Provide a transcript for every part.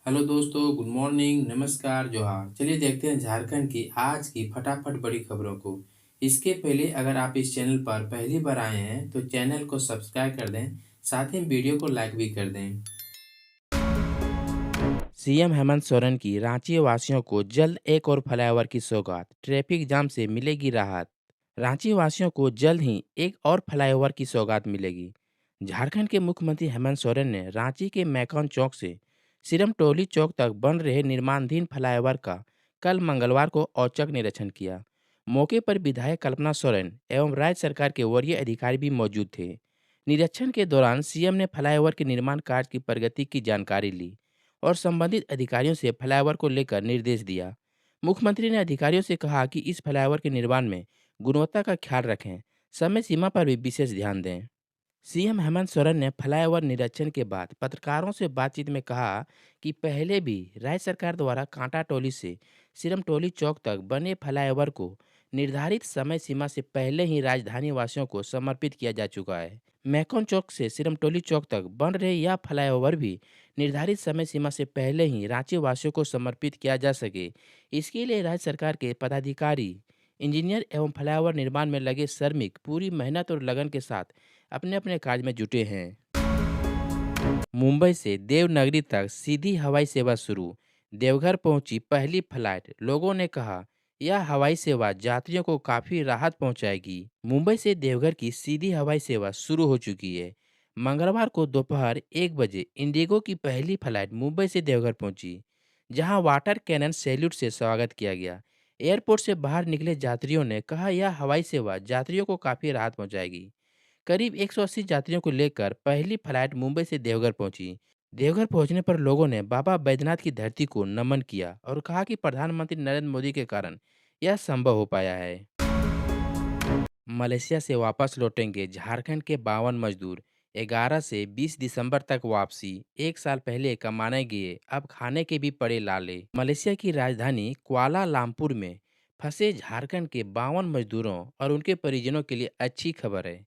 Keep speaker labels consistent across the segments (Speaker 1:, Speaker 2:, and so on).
Speaker 1: Hello दोस्तों, good morning, नमस्कार, जोहार। चलिए देखते हैं झारखंड की आज की फटाफट बड़ी खबरों को। इसके पहले अगर आप इस चैनल पर पहली बार आए हैं तो चैनल को सब्सक्राइब कर दें, साथ ही वीडियो को लाइक भी कर दें। सीएम हेमंत सोरेन की रांची वासियों को जल्द एक और फ्लाईओवर की सौगात, ट्रैफिक जाम से मिलेगी राहत। रांची वासियों को जल्द ही एक और फ्लाईओवर की सौगात मिलेगी। झारखंड के मुख्यमंत्री हेमंत सोरेन ने रांची के मैकॉन चौक से सिरमटोली चौक तक बन रहे निर्माणाधीन फ्लाईओवर का कल मंगलवार को औचक निरीक्षण किया। मौके पर विधायक कल्पना सोरेन एवं राज्य सरकार के वरीय अधिकारी भी मौजूद थे। निरीक्षण के दौरान सीएम ने फ्लाईओवर के निर्माण कार्य की प्रगति की जानकारी ली और संबंधित अधिकारियों से फ्लाईओवर को लेकर निर्देश दिया। मुख्यमंत्री ने अधिकारियों से कहा कि इस फ्लाईओवर के निर्माण में गुणवत्ता का ख्याल रखें, समय सीमा पर भी विशेष ध्यान दें। सीएम हेमंत सोरेन ने फ्लाईओवर निरीक्षण के बाद पत्रकारों से बातचीत में कहा कि पहले भी राज्य सरकार द्वारा कांटा टोली से सिरमटोली चौक तक बने फ्लाईओवर को निर्धारित समय सीमा से पहले ही राजधानी वासियों को समर्पित किया जा चुका है। मैकॉन चौक से सिरमटोली चौक तक बन रहे यह फ्लाईओवर भी निर्धारित समय सीमा से पहले ही रांची वासियों को समर्पित किया जा सके, इसके लिए राज्य सरकार के पदाधिकारी, इंजीनियर एवं फ्लाईओवर निर्माण में लगे श्रमिक पूरी मेहनत और लगन के साथ अपने अपने कार्य में जुटे हैं। मुंबई से देवनगरी तक सीधी हवाई सेवा शुरू, देवघर पहुंची पहली फ्लाइट। लोगों ने कहा यह हवाई सेवा यात्रियों को काफी राहत पहुंचाएगी। मुंबई से देवघर की सीधी हवाई सेवा शुरू हो चुकी है। मंगलवार को दोपहर 1 बजे इंडिगो की पहली फ्लाइट मुंबई से देवघर पहुंची, जहां वाटर कैनन सैल्यूट से स्वागत किया गया। एयरपोर्ट से बाहर निकले यात्रियों ने कहा यह हवाई सेवा यात्रियों को काफी राहत पहुंचाएगी। करीब 180 यात्रियों को लेकर पहली फ्लाइट मुंबई से देवघर पहुंची। देवघर पहुंचने पर लोगों ने बाबा बैद्यनाथ की धरती को नमन किया और कहा कि प्रधानमंत्री नरेंद्र मोदी के कारण यह संभव हो पाया है। मलेशिया से वापस लौटेंगे झारखंड के 52 मजदूर, 11 से 20 दिसंबर तक वापसी। 1 साल पहले कमाने गए, अब खाने के भी पड़े लाले। मलेशिया की राजधानी कुआलालंपुर में फंसे झारखंड के 52 मजदूरों और उनके परिजनों के लिए अच्छी खबर है।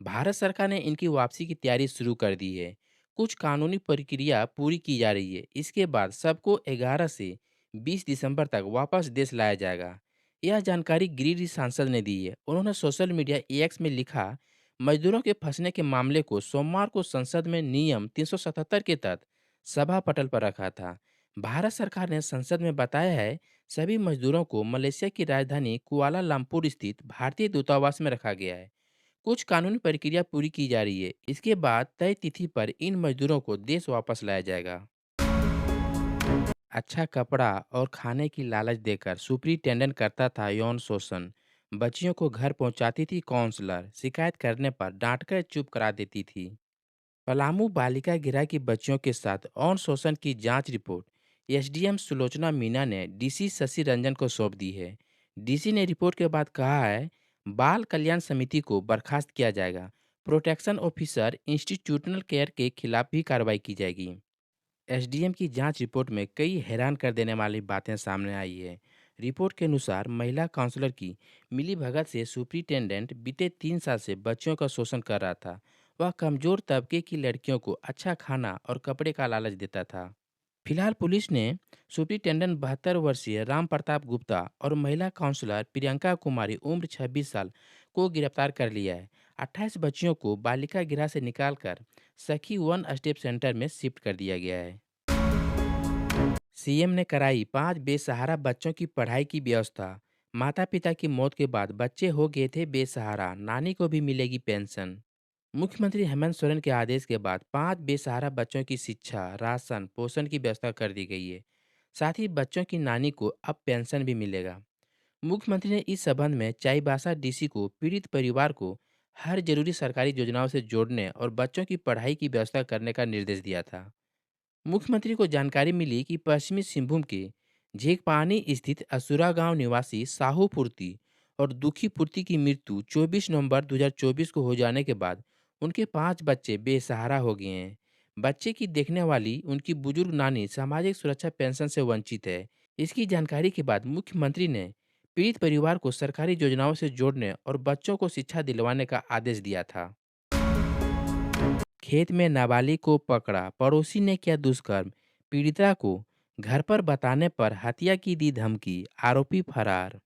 Speaker 1: भारत सरकार ने इनकी वापसी की तैयारी शुरू कर दी है। कुछ कानूनी प्रक्रिया पूरी की जा रही है। इसके बाद सबको 11 से 20 दिसंबर तक वापस देश लाया जाएगा। यह जानकारी गिरिडीह सांसद ने दी है। उन्होंने सोशल मीडिया एक्स में लिखा, मजदूरों के फंसने के मामले को सोमवार को संसद में नियम 377 के तहत सभा पटल पर रखा था। भारत सरकार ने संसद में बताया है सभी मजदूरों को मलेशिया की राजधानी कुआलालंपुर स्थित भारतीय दूतावास में रखा गया है। कुछ कानूनी प्रक्रिया पूरी की जा रही है। इसके बाद तय तिथि पर इन मजदूरों को देश वापस लाया जाएगा। अच्छा कपड़ा और खाने की लालच देकर सुपरिटेंडेंट करता था यौन शोषण। बच्चियों को घर पहुंचाती थी काउंसलर, शिकायत करने पर डांटकर चुप करा देती थी। पलामू बालिका गृह की बच्चियों के साथ यौन शोषण की जांच रिपोर्ट एसडीएम सुलोचना मीना ने डीसी शशि रंजन को सौंप दी है। डीसी ने रिपोर्ट के बाद कहा है बाल कल्याण समिति को बर्खास्त किया जाएगा। प्रोटेक्शन ऑफिसर इंस्टीट्यूशनल केयर के खिलाफ भी कार्रवाई की जाएगी। एसडीएम की जांच रिपोर्ट में कई हैरान कर देने वाली बातें सामने आई है। रिपोर्ट के अनुसार महिला काउंसलर की मिलीभगत से सुपरिटेंडेंट बीते 3 साल से बच्चों का शोषण कर रहा था। वह कमजोर तबके की लड़कियों को अच्छा खाना और कपड़े का लालच देता था। फिलहाल पुलिस ने सुपरिटेंडेंट 72 वर्षीय राम प्रताप गुप्ता और महिला काउंसलर प्रियंका कुमारी उम्र 26 साल को गिरफ्तार कर लिया है। 28 बच्चियों को बालिका गृह से निकालकर सखी वन स्टेप सेंटर में शिफ्ट कर दिया गया है। सीएम ने कराई 5 बेसहारा बच्चों की पढ़ाई की व्यवस्था। माता पिता की मौत के बाद बच्चे हो गए थे बेसहारा, नानी को भी मिलेगी पेंशन। मुख्यमंत्री हेमंत सोरेन के आदेश के बाद 5 बेसहारा बच्चों की शिक्षा, राशन, पोषण की व्यवस्था कर दी गई है। साथ ही बच्चों की नानी को अब पेंशन भी मिलेगा। मुख्यमंत्री ने इस संबंध में चाईबासा डीसी को पीड़ित परिवार को हर जरूरी सरकारी योजनाओं से जोड़ने और बच्चों की पढ़ाई की व्यवस्था करने का निर्देश दिया था। मुख्यमंत्री को जानकारी मिली कि पश्चिमी सिंहभूम के झींकपानी स्थित असुरा गांव निवासी साहू पूर्ति और दुखी पूर्ति की मृत्यु 24 नवंबर 2024 को हो जाने के बाद उनके 5 बच्चे बेसहारा हो गए हैं। बच्चे की देखने वाली उनकी बुजुर्ग नानी सामाजिक सुरक्षा पेंशन से वंचित है। इसकी जानकारी के बाद मुख्यमंत्री ने पीड़ित परिवार को सरकारी योजनाओं से जोड़ने और बच्चों को शिक्षा दिलवाने का आदेश दिया था। खेत में नाबालिग को पकड़ा, पड़ोसी ने किया दुष्कर्म, पीड़िता को घर पर बताने पर हत्या की दी धमकी, आरोपी फरार।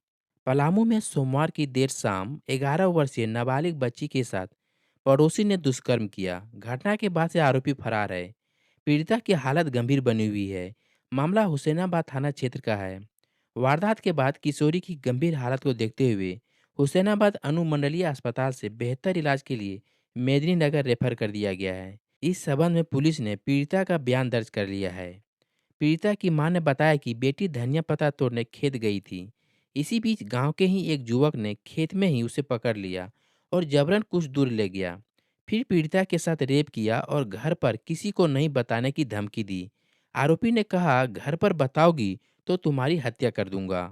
Speaker 1: पलामू में सोमवार की देर शाम 11 वर्षीय नाबालिग बच्ची के साथ पड़ोसी ने दुष्कर्म किया। घटना के बाद से आरोपी फरार है। पीड़िता की हालत गंभीर बनी हुई है। मामला हुसैनाबाद थाना क्षेत्र का है। वारदात के बाद किशोरी की गंभीर हालत को देखते हुए हुसैनाबाद अनुमंडलीय अस्पताल से बेहतर इलाज के लिए मेदिनीनगर रेफर कर दिया गया है। इस संबंध में पुलिस ने पीड़िता का बयान दर्ज कर लिया है। पीड़िता की मां ने बताया कि बेटी धनिया पत्ता तोड़ने खेत गई थी। इसी बीच गांव के ही एक युवक ने खेत में ही उसे पकड़ लिया और जबरन कुछ दूर ले गया। फिर पीड़िता के साथ रेप किया और घर पर किसी को नहीं बताने की धमकी दी। आरोपी ने कहा, घर पर बताओगी तो तुम्हारी हत्या कर दूंगा।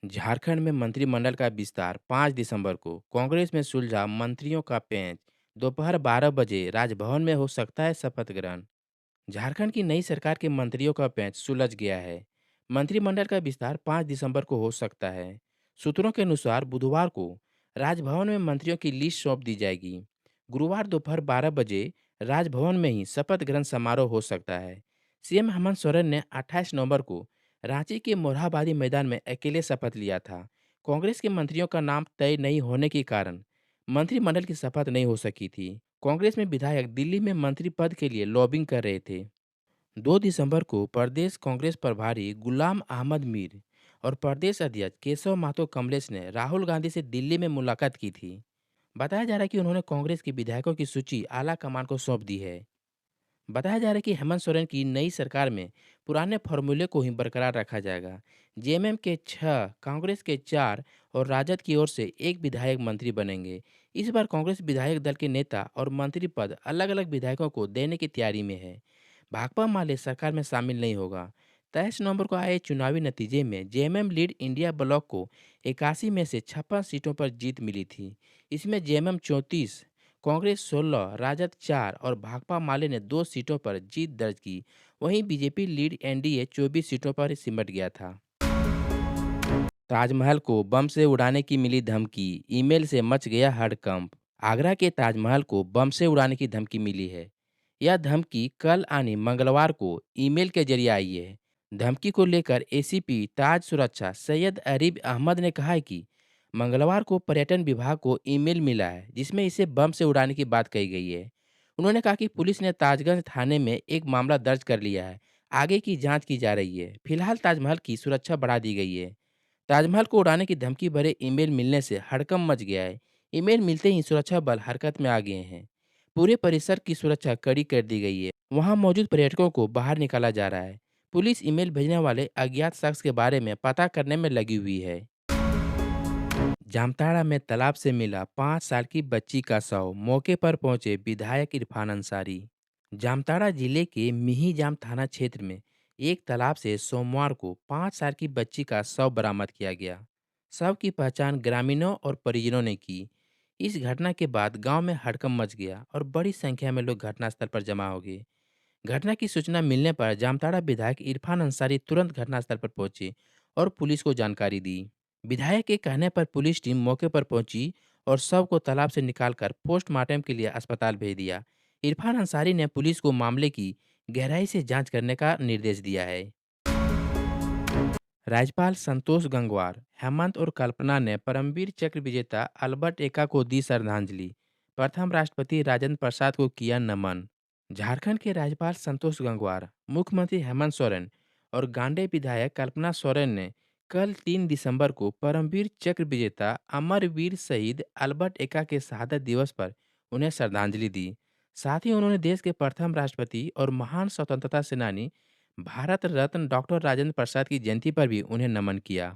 Speaker 1: झारखंड में मंत्रिमंडल का विस्तार 5 दिसंबर को। कांग्रेस में सुलझा मंत्रियों का पेंच। दोपहर 12 बजे राजभवन में हो सकता है शपथ ग्रहण। झारखंड की नई सरकार के मंत्रियों का पेंच सुलझ गया है। मंत्रिमंडल का विस्तार 5 दिसंबर को हो सकता है। सूत्रों के अनुसार बुधवार को राजभवन में मंत्रियों की लिस्ट सौंप दी जाएगी। गुरुवार दोपहर 12 बजे राजभवन में ही शपथ ग्रहण समारोह हो सकता है। सीएम हेमंत सोरेन ने 28 नवंबर को रांची के मोरहाबादी मैदान में अकेले शपथ लिया था। कांग्रेस के मंत्रियों का नाम तय नहीं होने के कारण मंत्रिमंडल की शपथ नहीं हो सकी थी। कांग्रेस में विधायक दिल्ली में मंत्री पद के लिए लॉबिंग कर रहे थे। 2 दिसंबर को प्रदेश कांग्रेस प्रभारी गुलाम अहमद मीर और प्रदेश अध्यक्ष केशव महतो कमलेश ने राहुल गांधी से दिल्ली में मुलाकात की थी। बताया जा रहा है कि उन्होंने कांग्रेस के विधायकों की सूची आला कमान को सौंप दी है। बताया जा रहा है कि हेमंत सोरेन की नई सरकार में पुराने फॉर्मूले को ही बरकरार रखा जाएगा। जेएमएम के 6, कांग्रेस के 4 और राजद की ओर से एक विधायक मंत्री बनेंगे। इस बार कांग्रेस विधायक दल के नेता और मंत्री पद अलग अलग विधायकों को देने की तैयारी में है। भाकपा माले सरकार में शामिल नहीं होगा। 23 नवंबर को आए चुनावी नतीजे में जेएमएम लीड इंडिया ब्लॉक को 81 में से 56 सीटों पर जीत मिली थी। इसमें जेएमएम 34, कांग्रेस 16, राजद 4 और भाकपा माले ने 2 सीटों पर जीत दर्ज की। वहीं बीजेपी लीड एनडीए 24 सीटों पर सिमट गया था। ताजमहल को बम से उड़ाने की मिली धमकी, ईमेल से मच गया हड़कंप। आगरा के ताजमहल को बम से उड़ाने की धमकी मिली है। यह धमकी कल यानी मंगलवार को ईमेल के जरिए आई है। धमकी को लेकर एसीपी ताज सुरक्षा सैयद अरीब अहमद ने कहा है कि मंगलवार को पर्यटन विभाग को ईमेल मिला है जिसमें इसे बम से उड़ाने की बात कही गई है। उन्होंने कहा कि पुलिस ने ताजगंज थाने में एक मामला दर्ज कर लिया है। आगे की जांच की जा रही है। फिलहाल ताजमहल की सुरक्षा बढ़ा दी गई है। ताजमहल को उड़ाने की धमकी भरे ईमेल मिलने से हड़कंप मच गया है। ईमेल मिलते ही सुरक्षा बल हरकत में आ गए हैं। पूरे परिसर की सुरक्षा कड़ी कर दी गई है। वहां मौजूद पर्यटकों को बाहर निकाला जा रहा है। पुलिस ईमेल भेजने वाले अज्ञात शख्स के बारे में पता करने में लगी हुई है। जामताड़ा में तालाब से मिला 5 साल की बच्ची का शव, मौके पर पहुंचे विधायक इरफान अंसारी। जामताड़ा जिले के मिहिजाम थाना क्षेत्र में एक तालाब से सोमवार को 5 साल की बच्ची का शव बरामद किया गया। शव की पहचान ग्रामीणों और परिजनों ने की। इस घटना के बाद गांव में हड़कंप मच गया और बड़ी संख्या में लोग घटनास्थल पर जमा हो गए। घटना की सूचना मिलने पर जामताड़ा विधायक इरफान अंसारी तुरंत घटनास्थल पर पहुंचे और पुलिस को जानकारी दी। विधायक के कहने पर पुलिस टीम मौके पर पहुंची और शव को तालाब से निकालकर पोस्टमार्टम के लिए अस्पताल भेज दिया। इरफान अंसारी ने पुलिस को मामले की गहराई से जांच करने का निर्देश दिया है। राज्यपाल संतोष गंगवार, हेमंत और कल्पना ने परमवीर चक्र विजेता अल्बर्ट एक्का को दी श्रद्धांजलि। प्रथम राष्ट्रपति राजेंद्र प्रसाद को किया नमन। झारखंड के राज्यपाल संतोष गंगवार, मुख्यमंत्री हेमंत सोरेन और गांडे विधायक कल्पना सोरेन ने कल 3 दिसंबर को परमवीर चक्र विजेता अमरवीर शहीद अल्बर्ट एक्का के शहादत दिवस पर उन्हें श्रद्धांजलि दी। साथ ही उन्होंने देश के प्रथम राष्ट्रपति और महान स्वतंत्रता सेनानी भारत रत्न डॉक्टर राजेंद्र प्रसाद की जयंती पर भी उन्हें नमन किया।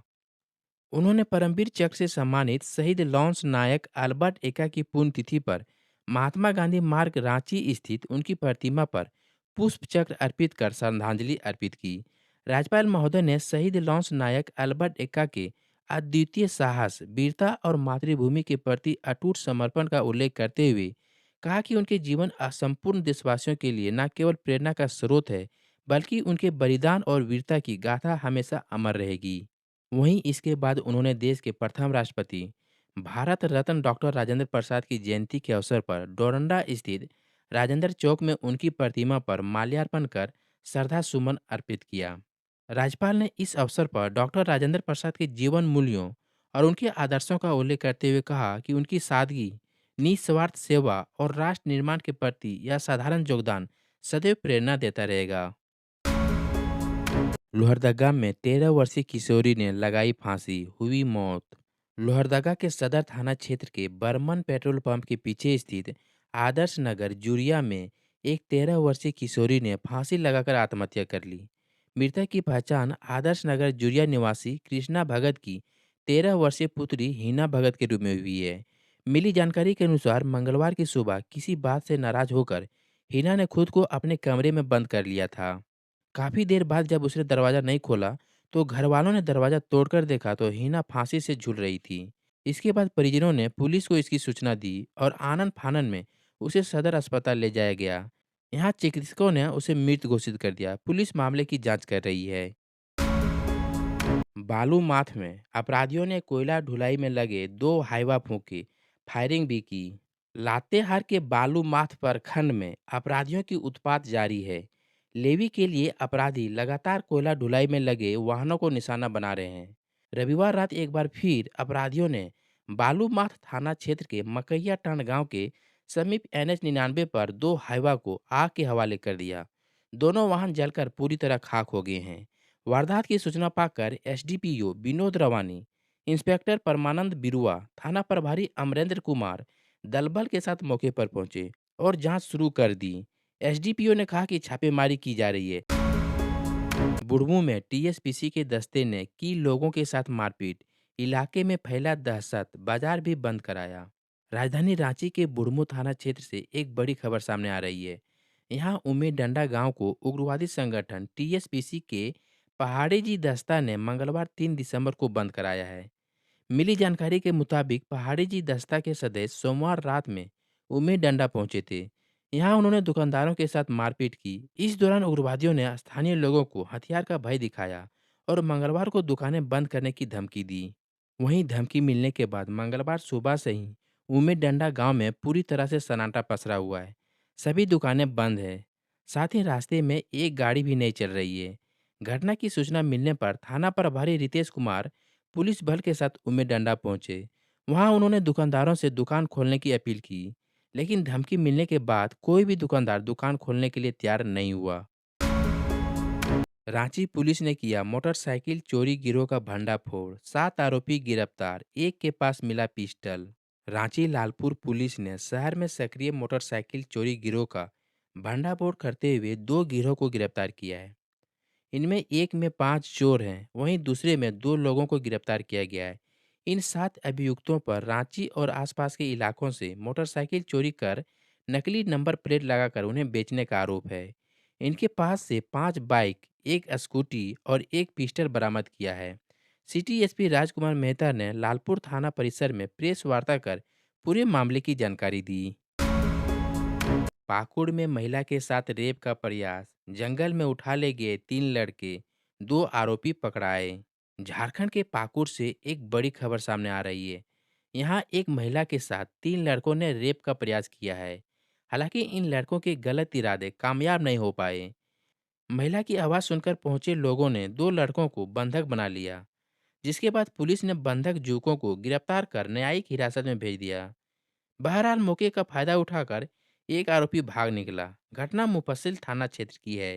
Speaker 1: उन्होंने परमवीर चक्र से सम्मानित शहीद लॉन्स नायक अल्बर्ट एक्का की पुण्यतिथि पर महात्मा गांधी मार्ग रांची स्थित उनकी प्रतिमा पर पुष्प चक्र अर्पित कर श्रद्धांजलि अर्पित की। राज्यपाल महोदय ने शहीद लॉन्स नायक अल्बर्ट एक्का के अद्वितीय साहस, वीरता और मातृभूमि के प्रति अटूट समर्पण का उल्लेख करते हुए कहा कि उनके जीवन असंपूर्ण देशवासियों के लिए न केवल प्रेरणा का स्रोत है, बल्कि उनके बलिदान और वीरता की गाथा हमेशा अमर रहेगी। वहीं इसके बाद उन्होंने देश के प्रथम राष्ट्रपति भारत रत्न डॉक्टर राजेंद्र प्रसाद की जयंती के अवसर पर डोरंडा स्थित राजेंद्र चौक में उनकी प्रतिमा पर माल्यार्पण कर श्रद्धा सुमन अर्पित किया। राज्यपाल ने इस अवसर पर डॉक्टर राजेंद्र प्रसाद के जीवन मूल्यों और उनके आदर्शों का उल्लेख करते हुए कहा कि उनकी सादगी, निस्वार्थ सेवा और राष्ट्र निर्माण के प्रति यह साधारण योगदान सदैव प्रेरणा देता रहेगा। लोहरदगा में 13 वर्षीय किशोरी ने लगाई फांसी, हुई मौत। लोहरदगा के सदर थाना क्षेत्र के बर्मन पेट्रोल पंप के पीछे स्थित आदर्श नगर जुरिया में एक 13 वर्षीय किशोरी ने फांसी लगाकर आत्महत्या कर ली। मृतक की पहचान आदर्श नगर जुरिया निवासी कृष्णा भगत की 13 वर्षीय पुत्री हिना भगत के रूप में हुई है। मिली जानकारी के अनुसार मंगलवार की सुबह किसी बात से नाराज होकर हिना ने खुद को अपने कमरे में बंद कर लिया था। काफ़ी देर बाद जब उसने दरवाज़ा नहीं खोला, तो घरवालों ने दरवाज़ा तोड़कर देखा तो हिना फांसी से झूल रही थी। इसके बाद परिजनों ने पुलिस को इसकी सूचना दी और आनन-फानन में उसे सदर अस्पताल ले जाया गया। यहाँ चिकित्सकों ने उसे मृत घोषित कर दिया। पुलिस मामले की जाँच कर रही है। बालू माथ में अपराधियों ने कोयला ढुलाई में लगे 2 हाइवा फूंके, फायरिंग भी की। लातेहार के बालू माथ प्रखंड में अपराधियों की उत्पात जारी है। लेवी के लिए अपराधी लगातार कोयला ढुलाई में लगे वाहनों को निशाना बना रहे हैं। रविवार रात एक बार फिर अपराधियों ने बालू माथ थाना क्षेत्र के मकैया टंड गांव के समीप NH 99 पर 2 हाइवा को आग के हवाले कर दिया। दोनों वाहन जलकर पूरी तरह खाक हो गए हैं। वारदात की सूचना पाकर SDPO विनोद रवानी, इंस्पेक्टर परमानंद बिरुआ, थाना प्रभारी अमरेंद्र कुमार दलबल के साथ मौके पर पहुंचे और जांच शुरू कर दी। SDPO ने कहा कि छापेमारी की जा रही है। बुढ़मू में TSPC के दस्ते ने की लोगों के साथ मारपीट, इलाके में फैला दहशत, बाजार भी बंद कराया। राजधानी रांची के बुढ़मू थाना क्षेत्र से एक बड़ी खबर सामने आ रही है। यहाँ उमे डंडा गांव को उग्रवादी संगठन TSPC के पहाड़ी जी दस्ता ने मंगलवार 3 दिसंबर को बंद कराया है। मिली जानकारी के मुताबिक पहाड़ी जी दस्ता के सदस्य सोमवार रात में उमे डंडा पहुंचे थे। यहाँ उन्होंने दुकानदारों के साथ मारपीट की। इस दौरान उग्रवादियों ने स्थानीय लोगों को हथियार का भय दिखाया और मंगलवार को दुकानें बंद करने की धमकी दी। वहीं धमकी मिलने के बाद मंगलवार सुबह से ही उमे डंडा गांव में पूरी तरह से सन्नाटा पसरा हुआ है। सभी दुकानें बंद है। साथ ही रास्ते में एक गाड़ी भी नहीं चल रही है। घटना की सूचना मिलने पर थाना प्रभारी रितेश कुमार पुलिस बल के साथ उम्मे डंडा पहुंचे। वहां उन्होंने दुकानदारों से दुकान खोलने की अपील की, लेकिन धमकी मिलने के बाद कोई भी दुकानदार दुकान खोलने के लिए तैयार नहीं हुआ। रांची पुलिस ने किया मोटरसाइकिल चोरी गिरोह का भंडाफोड़, 7 आरोपी गिरफ्तार, एक के पास मिला पिस्टल। रांची लालपुर पुलिस ने शहर में सक्रिय मोटरसाइकिल चोरी गिरोह का भंडाफोड़ करते हुए 2 गिरोह को गिरफ्तार किया है। इनमें एक में 5 चोर हैं, वहीं दूसरे में 2 लोगों को गिरफ्तार किया गया है। इन 7 अभियुक्तों पर रांची और आसपास के इलाकों से मोटरसाइकिल चोरी कर नकली नंबर प्लेट लगाकर उन्हें बेचने का आरोप है। इनके पास से 5 बाइक, एक स्कूटी और एक पिस्टल बरामद किया है। सिटी एसपी राजकुमार मेहता ने लालपुर थाना परिसर में प्रेस वार्ता कर पूरे मामले की जानकारी दी। पाकुड़ में महिला के साथ रेप का प्रयास, जंगल में उठा ले गए 3 लड़के, 2 आरोपी पकड़ाए। झारखंड के पाकुड़ से एक बड़ी खबर सामने आ रही है। यहाँ एक महिला के साथ 3 लड़कों ने रेप का प्रयास किया है। हालांकि इन लड़कों के गलत इरादे कामयाब नहीं हो पाए। महिला की आवाज़ सुनकर पहुंचे लोगों ने 2 लड़कों को बंधक बना लिया, जिसके बाद पुलिस ने बंधक युवकों को गिरफ्तार कर न्यायिक हिरासत में भेज दिया। बहरहाल मौके का फायदा उठाकर एक आरोपी भाग निकला। घटना मुफस्सिल थाना क्षेत्र की है।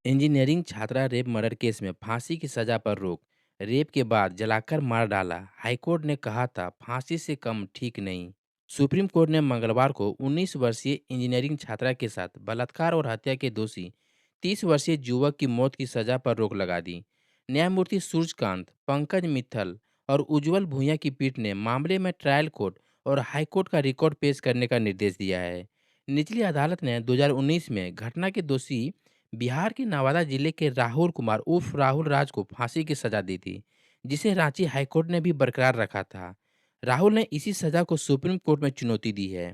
Speaker 1: इंजीनियरिंग छात्रा रेप मर्डर केस में फांसी की सजा पर रोक, रेप के बाद जलाकर मार डाला। हाईकोर्ट ने कहा था फांसी से कम ठीक नहीं। सुप्रीम कोर्ट ने मंगलवार को 19 वर्षीय इंजीनियरिंग छात्रा के साथ बलात्कार और हत्या के दोषी 30 वर्षीय युवक की मौत की सजा पर रोक लगा दी। न्यायमूर्ति सूर्यकांत, पंकज मित्तल और उज्जवल भूंया की पीठ ने मामले में ट्रायल कोर्ट और हाईकोर्ट का रिकॉर्ड पेश करने का निर्देश दिया है। निचली अदालत ने 2019 में घटना के दोषी बिहार के नवादा जिले के राहुल कुमार उर्फ राहुल राज को फांसी की सजा दी थी, जिसे रांची हाईकोर्ट ने भी बरकरार रखा था। राहुल ने इसी सजा को सुप्रीम कोर्ट में चुनौती दी है।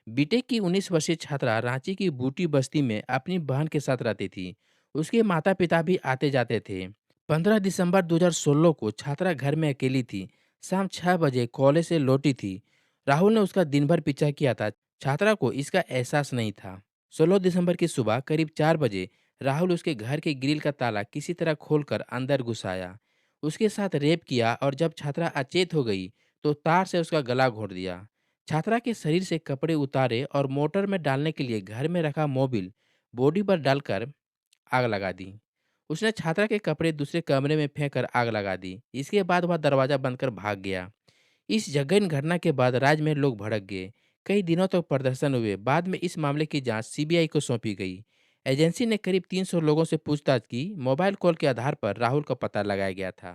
Speaker 1: बीटेक की 19 वर्षीय छात्रा रांची की बूटी बस्ती में अपनी बहन के साथ रहती थी। उसके माता पिता भी आते जाते थे। 15 दिसंबर 2016 को छात्रा घर में अकेली थी। शाम 6 बजे कॉलेज से लौटी थी। राहुल ने उसका दिन भर पीछा किया था। छात्रा को इसका एहसास नहीं था। 16 दिसंबर की सुबह करीब 4 बजे राहुल उसके घर के ग्रिल का ताला किसी तरह खोलकर अंदर घुस आया। उसके साथ रेप किया और जब छात्रा अचेत हो गई तो तार से उसका गला घोंट दिया। छात्रा के शरीर से कपड़े उतारे और मोटर में डालने के लिए घर में रखा मोबिल बॉडी पर डालकर आग लगा दी। उसने छात्रा के कपड़े दूसरे कमरे में फेंक कर आग लगा दी। इसके बाद वह दरवाजा बंद कर भाग गया। इस जघन्य घटना के बाद राज्य में लोग भड़क गए। कई दिनों तक प्रदर्शन हुए। बाद में इस मामले की जांच सीबीआई को सौंपी गई। एजेंसी ने करीब 300 लोगों से पूछताछ की। मोबाइल कॉल के आधार पर राहुल का पता लगाया गया था।